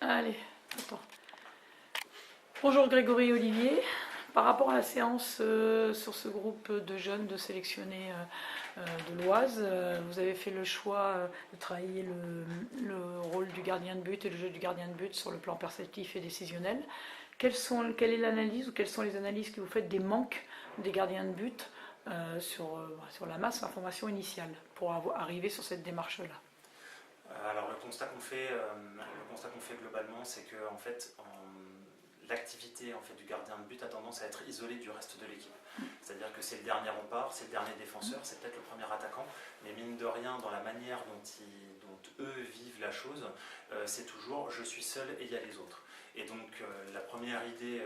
Allez, attends. Bonjour Grégory et Olivier. Par rapport à la séance sur ce groupe de jeunes de sélectionnés de l'Oise, vous avez fait le choix de travailler le rôle du gardien de but et le jeu du gardien de but sur le plan perceptif et décisionnel. Quelle est l'analyse ou quelles sont les analyses que vous faites des manques des gardiens de but sur la masse d'informations initiale pour arriver sur cette démarche-là? Alors le constat qu'on fait globalement, c'est que en fait, l'activité du gardien de but a tendance à être isolée du reste de l'équipe. C'est-à-dire que c'est le dernier rempart, c'est le dernier défenseur, c'est peut-être le premier attaquant, mais mine de rien, dans la manière dont eux vivent la chose, c'est toujours je suis seul et il y a les autres. Et donc la première idée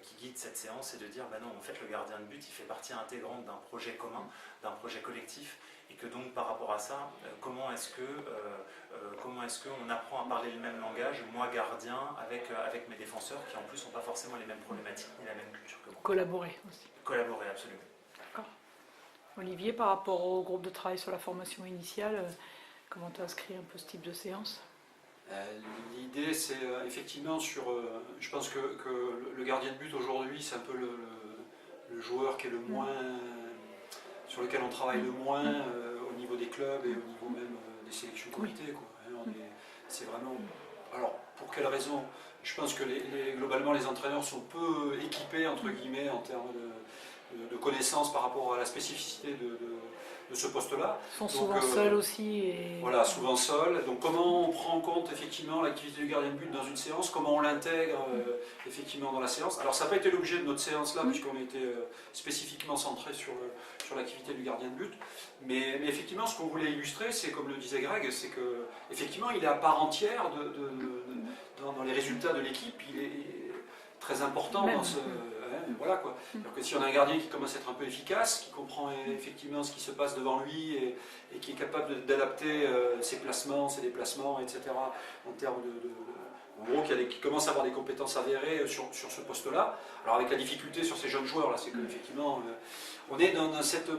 qui guide cette séance, c'est de dire non, en fait le gardien de but il fait partie intégrante d'un projet commun, d'un projet collectif, et que donc par rapport à ça, comment est-ce qu'on apprend à parler le même langage, moi gardien, avec mes défenseurs qui en plus n'ont pas forcément les mêmes problématiques ni la même culture que moi. Collaborer aussi. Collaborer, absolument. D'accord. Olivier, par rapport au groupe de travail sur la formation initiale, comment tu as inscrit un peu ce type de séance? L'idée, c'est effectivement je pense que le gardien de but aujourd'hui, c'est un peu le joueur qui est le moins, sur lequel on travaille le moins au niveau des clubs et au niveau même des sélections comités. C'est vraiment. Alors, pour quelle raison? Je pense que globalement, les entraîneurs sont peu équipés, entre guillemets, en termes de connaissances par rapport à la spécificité de ce poste-là. Ils sont souvent seuls aussi. Voilà, souvent seuls. Donc comment on prend en compte effectivement l'activité du gardien de but dans une séance, comment on l'intègre effectivement dans la séance. Alors ça n'a pas été l'objet de notre séance là, puisqu'on était spécifiquement centré sur l'activité du gardien de but. Mais effectivement, ce qu'on voulait illustrer, c'est comme le disait Greg, c'est que effectivement il est à part entière dans les résultats de l'équipe, il est très important dans ce... Voilà quoi. Alors que si on a un gardien qui commence à être un peu efficace, qui comprend effectivement ce qui se passe devant lui et qui est capable d'adapter ses placements, ses déplacements, etc. en termes en gros, qui commence à avoir des compétences avérées sur ce poste-là. Alors avec la difficulté sur ces jeunes joueurs là, c'est qu'effectivement on est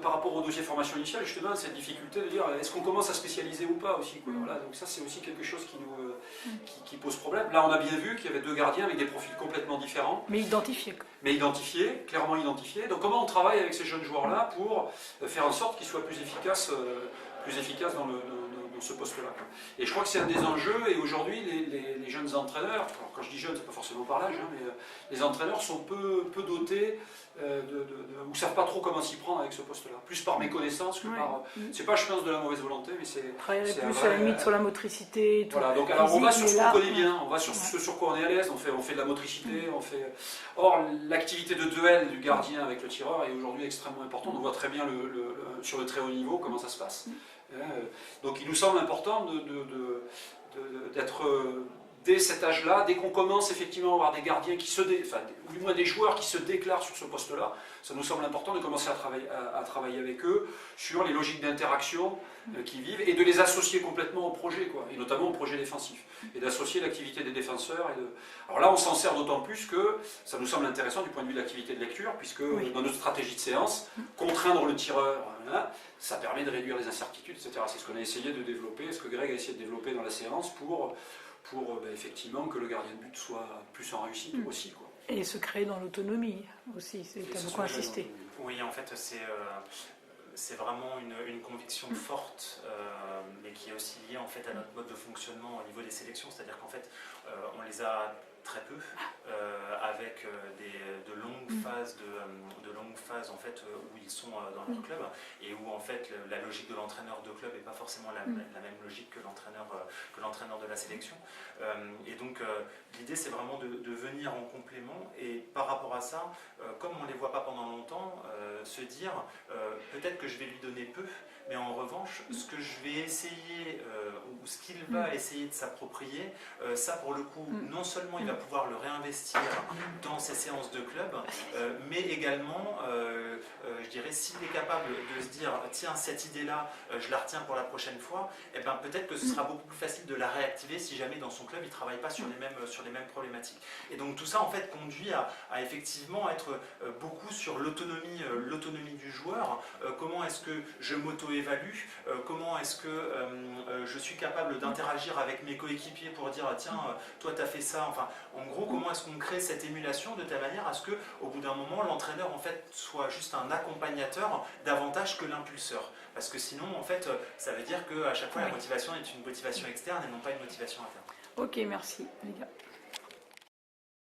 par rapport au dossier formation initiale, justement, cette difficulté de dire est-ce qu'on commence à spécialiser ou pas aussi quoi. Voilà, donc ça c'est aussi quelque chose qui pose problème. Là on a bien vu qu'il y avait deux gardiens avec des profils complètement différents. Mais identifiés. Clairement identifiés. Donc comment on travaille avec ces jeunes joueurs-là pour faire en sorte qu'ils soient plus efficaces dans ce poste-là. Et je crois que c'est un des enjeux, et aujourd'hui les jeunes entraîneurs, alors quand je dis jeunes, c'est pas forcément par l'âge, mais les entraîneurs sont peu dotés ou ne savent pas trop comment s'y prendre avec ce poste-là. Plus par méconnaissance que par... C'est pas, je pense, de la mauvaise volonté, mais c'est... Travailler plus à la limite sur la motricité. Voilà, donc alors on va sur ce qu'on connaît bien, on va sur ce sur quoi on est à l'aise, on fait de la motricité, Or, l'activité de duel du gardien avec le tireur est aujourd'hui extrêmement importante, on voit très bien sur le très haut niveau comment ça se passe. Donc il nous semble important d'être dès cet âge-là, dès qu'on commence effectivement à avoir des gardiens ou du moins des joueurs qui se déclarent sur ce poste-là, ça nous semble important de commencer à travailler avec eux sur les logiques d'interaction qu'ils vivent et de les associer complètement au projet, et notamment au projet défensif, et d'associer l'activité des défenseurs. Alors là, on s'en sert d'autant plus que ça nous semble intéressant du point de vue de l'activité de lecture, puisque dans notre stratégie de séance, contraindre le tireur, ça permet de réduire les incertitudes, etc. C'est ce qu'on a essayé de développer, ce que Greg a essayé de développer dans la séance pour effectivement que le gardien de but soit plus en réussite aussi. Et se créer dans l'autonomie aussi, tu as beaucoup insisté. Oui, en fait, c'est vraiment une conviction forte, mais qui est aussi liée en fait, à notre mode de fonctionnement au niveau des sélections. C'est-à-dire qu'en fait, on les a très peu, avec de longues phases en fait, où ils sont dans leur club, et où en fait la logique de l'entraîneur de club n'est pas forcément la même logique que l'entraîneur de la sélection. Et donc l'idée c'est vraiment de venir en complément, et par rapport à ça, comme on ne les voit pas pendant longtemps, se dire peut-être que je vais lui donner peu, mais en revanche, ce que je vais essayer, ou ce qu'il va essayer de s'approprier, ça pour le coup, non seulement il va pouvoir le réinvestir dans ses séances de club, mais également, je dirais, s'il est capable de se dire, tiens, cette idée-là, je la retiens pour la prochaine fois, et ben peut-être que ce sera beaucoup plus facile de la réactiver si jamais dans son club, il ne travaille pas sur les mêmes problématiques. Et donc tout ça, en fait, conduit à effectivement être beaucoup sur l'autonomie du joueur. Comment est-ce que je m'auto-évalue, comment est-ce que je suis capable d'interagir avec mes coéquipiers pour dire tiens, toi tu as fait ça. Enfin, en gros, comment est-ce qu'on crée cette émulation de telle manière à ce qu'au bout d'un moment, l'entraîneur en fait soit juste un accompagnateur davantage que l'impulseur. Parce que sinon, en fait, ça veut dire qu'à chaque fois, la motivation est une motivation externe et non pas une motivation interne. Ok, merci les gars.